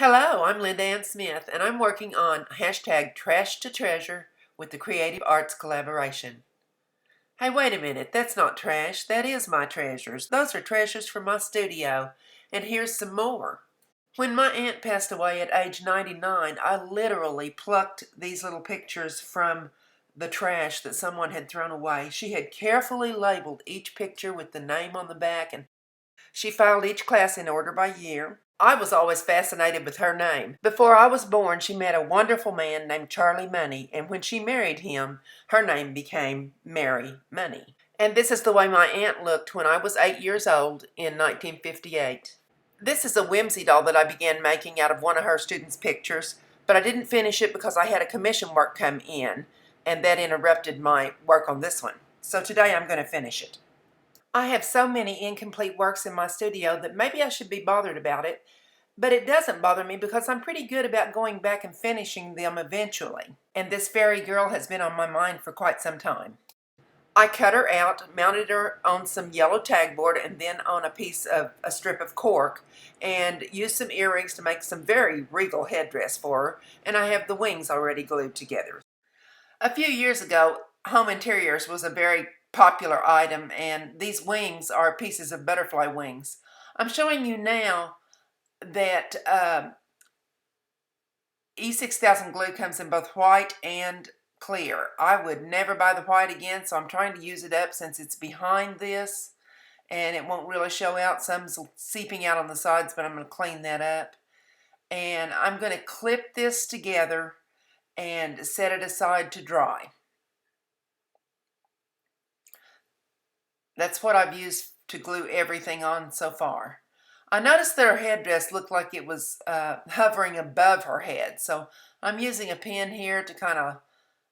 Hello, I'm Linda Ann Smith, and I'm working on hashtag Trash to Treasure with the Creative Arts Collaboration. Hey, wait a minute, that's not trash, that is my treasures. Those are treasures from my studio, and here's some more. When my aunt passed away at age 99, I literally plucked these little pictures from the trash that someone had thrown away. She had carefully labeled each picture with the name on the back, and she filed each class in order by year. I was always fascinated with her name. Before I was born, she met a wonderful man named Charlie Money, and when she married him, her name became Mary Money. And this is the way my aunt looked when I was 8 years old in 1958. This is a whimsy doll that I began making out of one of her students' pictures, but I didn't finish it because I had a commission work come in, and that interrupted my work on this one. So today I'm going to finish it. I have so many incomplete works in my studio that maybe I should be bothered about it, but it doesn't bother me because I'm pretty good about going back and finishing them eventually. And this fairy girl has been on my mind for quite some time. I cut her out, mounted her on some yellow tagboard and then on a strip of cork, and used some earrings to make some very regal headdress for her, and I have the wings already glued together. A few years ago, home interiors was a very popular item, and these wings are pieces of butterfly wings. I'm showing you now that E6000 glue comes in both white and clear. I would never buy the white again, so I'm trying to use it up since it's behind this and it won't really show out. Some's seeping out on the sides, but I'm going to clean that up. And I'm going to clip this together and set it aside to dry. That's what I've used to glue everything on so far. I noticed that her headdress looked like it was hovering above her head, so I'm using a pin here to kind of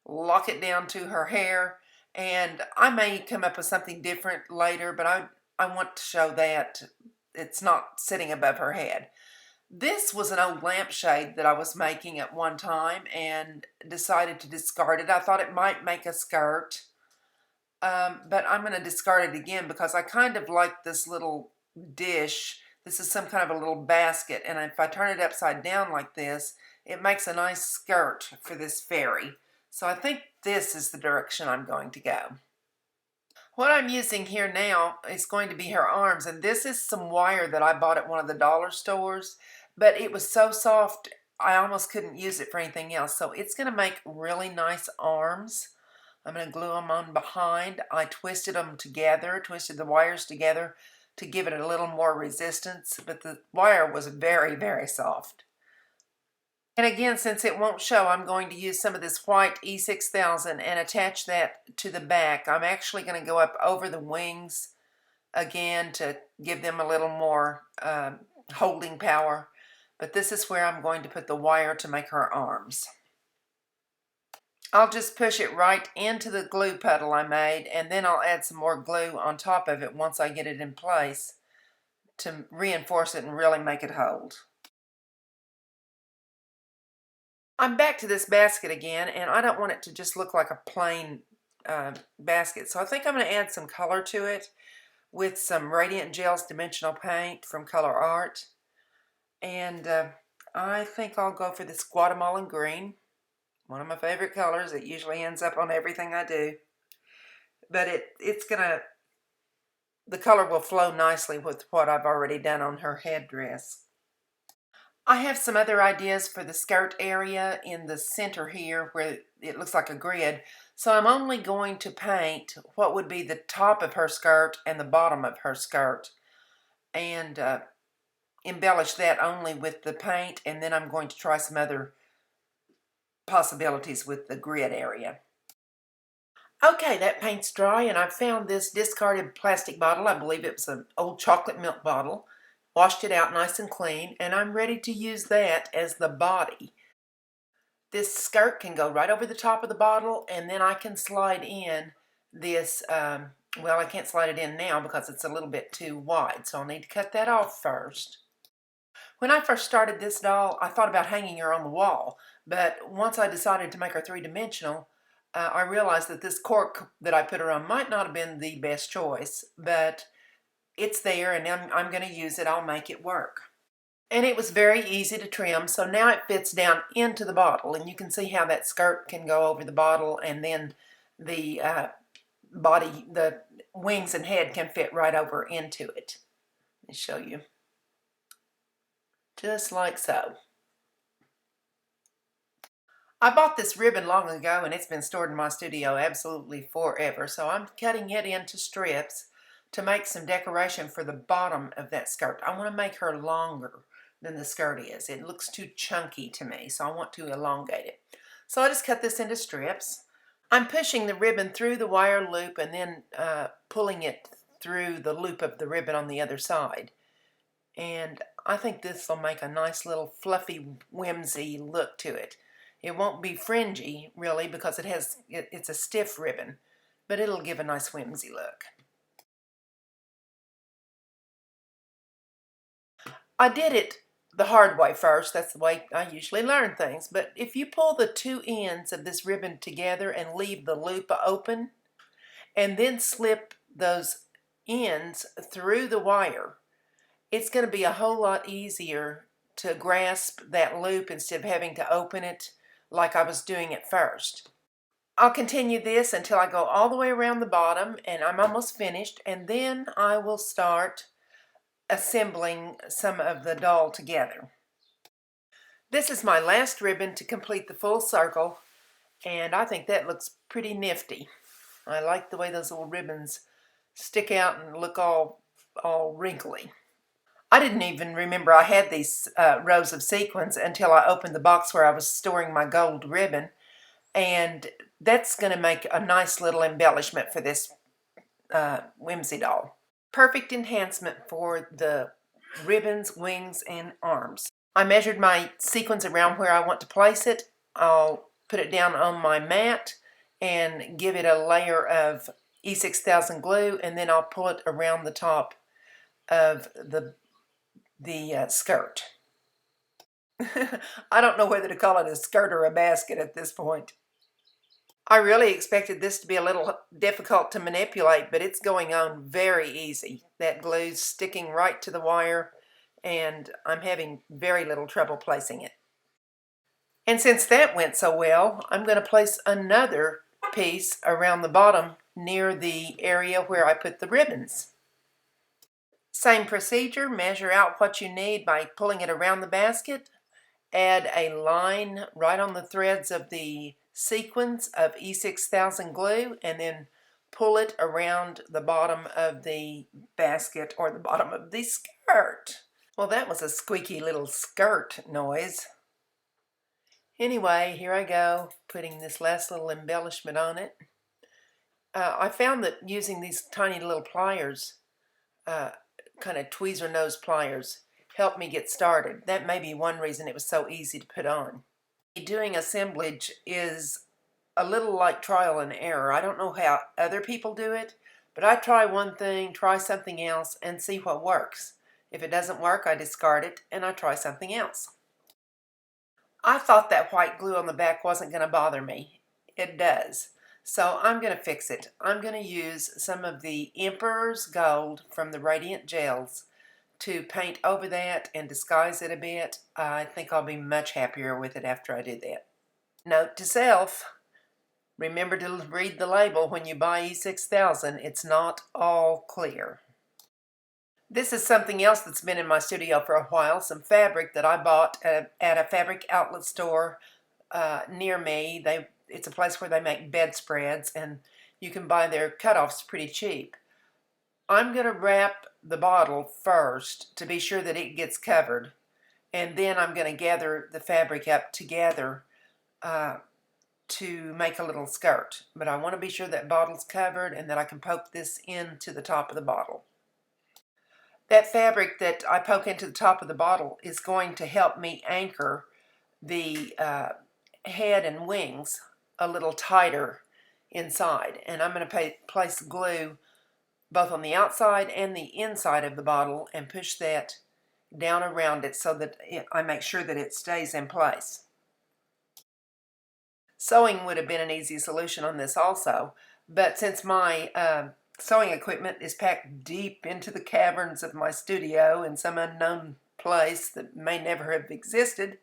lock it down to her hair, and I may come up with something different later, but I want to show that it's not sitting above her head. This was an old lampshade that I was making at one time and decided to discard it. I thought it might make a skirt. But I'm going to discard it again because I kind of like this little dish. This is some kind of a little basket, and if I turn it upside down like this, it makes a nice skirt for this fairy. So I think this is the direction I'm going to go. What I'm using here now is going to be her arms, and this is some wire that I bought at one of the dollar stores, but it was so soft I almost couldn't use it for anything else. So it's going to make really nice arms. I'm going to glue them on behind. I twisted them together, twisted the wires together to give it a little more resistance, but the wire was very, very soft. And again, since it won't show, I'm going to use some of this white E6000 and attach that to the back. I'm actually going to go up over the wings again to give them a little more holding power, but this is where I'm going to put the wire to make her arms. I'll just push it right into the glue puddle I made, and then I'll add some more glue on top of it once I get it in place to reinforce it and really make it hold. I'm back to this basket again, and I don't want it to just look like a plain basket, so I think I'm going to add some color to it with some Radiant Gels Dimensional Paint from Color Art, and I think I'll go for this Guatemalan Green. One of my favorite colors. It usually ends up on everything I do. But the color will flow nicely with what I've already done on her headdress. I have some other ideas for the skirt area in the center here where it looks like a grid. So I'm only going to paint what would be the top of her skirt and the bottom of her skirt. And embellish that only with the paint. And then I'm going to try some other possibilities with the grid area. Okay, that paint's dry, and I found this discarded plastic bottle. I believe it was an old chocolate milk bottle. Washed it out nice and clean, and I'm ready to use that as the body. This skirt can go right over the top of the bottle, and then I can slide in this, well, I can't slide it in now because it's a little bit too wide, so I'll need to cut that off first. When I first started this doll, I thought about hanging her on the wall, but once I decided to make her three-dimensional, I realized that this cork that I put her on might not have been the best choice, but it's there and I'm going to use it. I'll make it work. And it was very easy to trim, so now it fits down into the bottle, and you can see how that skirt can go over the bottle, and then the body, the wings and head can fit right over into it. Let me show you. Just like so. I bought this ribbon long ago, and it's been stored in my studio absolutely forever, so I'm cutting it into strips to make some decoration for the bottom of that skirt. I want to make her longer than the skirt is. It looks too chunky to me, so I want to elongate it. So I just cut this into strips. I'm pushing the ribbon through the wire loop and then pulling it through the loop of the ribbon on the other side. And I think this will make a nice little fluffy, whimsy look to it. It won't be fringy, really, because it's a stiff ribbon, but it'll give a nice whimsy look. I did it the hard way first. That's the way I usually learn things. But if you pull the two ends of this ribbon together and leave the loop open, and then slip those ends through the wire, it's going to be a whole lot easier to grasp that loop instead of having to open it like I was doing at first. I'll continue this until I go all the way around the bottom, and I'm almost finished, and then I will start assembling some of the doll together. This is my last ribbon to complete the full circle, and I think that looks pretty nifty. I like the way those little ribbons stick out and look all wrinkly. I didn't even remember I had these rows of sequins until I opened the box where I was storing my gold ribbon, and that's going to make a nice little embellishment for this whimsy doll. Perfect enhancement for the ribbons, wings, and arms. I measured my sequins around where I want to place it. I'll put it down on my mat and give it a layer of E6000 glue, and then I'll pull it around the top of the skirt. I don't know whether to call it a skirt or a basket at this point. I really expected this to be a little difficult to manipulate, but it's going on very easy. That glue's sticking right to the wire, and I'm having very little trouble placing it. And since that went so well, I'm going to place another piece around the bottom near the area where I put the ribbons. Same procedure, measure out what you need by pulling it around the basket. Add a line right on the threads of the sequins of E6000 glue, and then pull it around the bottom of the basket or the bottom of the skirt. Well, that was a squeaky little skirt noise. Anyway, here I go, putting this last little embellishment on it. I found that using these tiny little pliers, kind of tweezer nose pliers, helped me get started. That may be one reason it was so easy to put on. Doing assemblage is a little like trial and error. I don't know how other people do it, but I try one thing, try something else, and see what works. If it doesn't work, I discard it and I try something else. I thought that white glue on the back wasn't going to bother me. It does. So I'm going to fix it. I'm going to use some of the Emperor's Gold from the Radiant Gels to paint over that and disguise it a bit. I think I'll be much happier with it after I do that. Note to self, remember to read the label when you buy E6000. It's not all clear. This is something else that's been in my studio for a while, some fabric that I bought at a fabric outlet store near me. It's a place where they make bedspreads, and you can buy their cutoffs pretty cheap. I'm going to wrap the bottle first to be sure that it gets covered, and then I'm going to gather the fabric up together to make a little skirt. But I want to be sure that bottle's covered and that I can poke this into the top of the bottle. That fabric that I poke into the top of the bottle is going to help me anchor the head and wings a little tighter inside. And I'm going to place glue both on the outside and the inside of the bottle and push that down around it so that I make sure that it stays in place. Sewing would have been an easy solution on this also, but since my sewing equipment is packed deep into the caverns of my studio in some unknown place that may never have existed,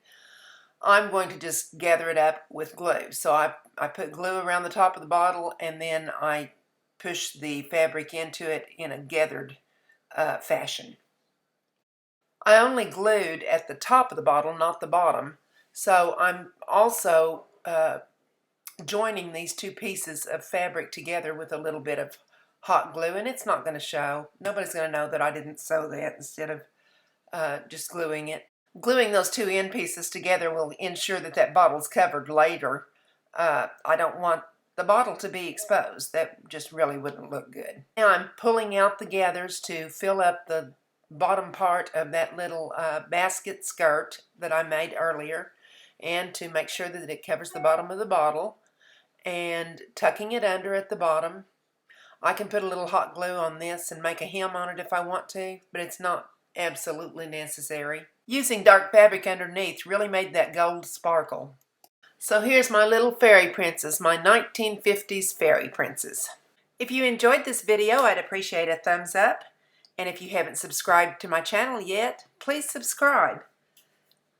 I'm going to just gather it up with glue. So I put glue around the top of the bottle, and then I push the fabric into it in a gathered fashion. I only glued at the top of the bottle, not the bottom. So I'm also joining these two pieces of fabric together with a little bit of hot glue, and it's not going to show. Nobody's going to know that I didn't sew that instead of just gluing it. Gluing those two end pieces together will ensure that that bottle's covered later. I don't want the bottle to be exposed. That just really wouldn't look good. Now I'm pulling out the gathers to fill up the bottom part of that little basket skirt that I made earlier, and to make sure that it covers the bottom of the bottle, and tucking it under at the bottom. I can put a little hot glue on this and make a hem on it if I want to, but it's not absolutely necessary. Using dark fabric underneath really made that gold sparkle. So here's my little fairy princess, my 1950s fairy princess. If you enjoyed this video, I'd appreciate a thumbs up. And if you haven't subscribed to my channel yet, please subscribe.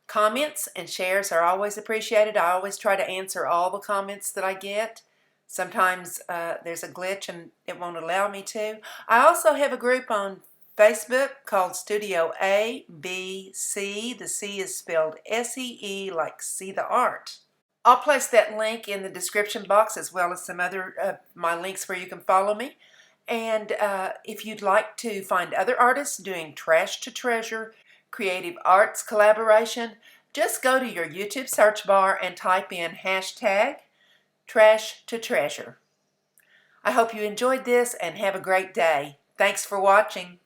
Comments and shares are always appreciated. I always try to answer all the comments that I get. Sometimes there's a glitch and it won't allow me to. I also have a group on Facebook called Studio ABC. The C is spelled S-E-E, like see the art. I'll place that link in the description box, as well as some other my links where you can follow me. And if you'd like to find other artists doing trash to treasure, creative arts collaboration, just go to your YouTube search bar and type in hashtag trash to treasure. I hope you enjoyed this and have a great day. Thanks for watching.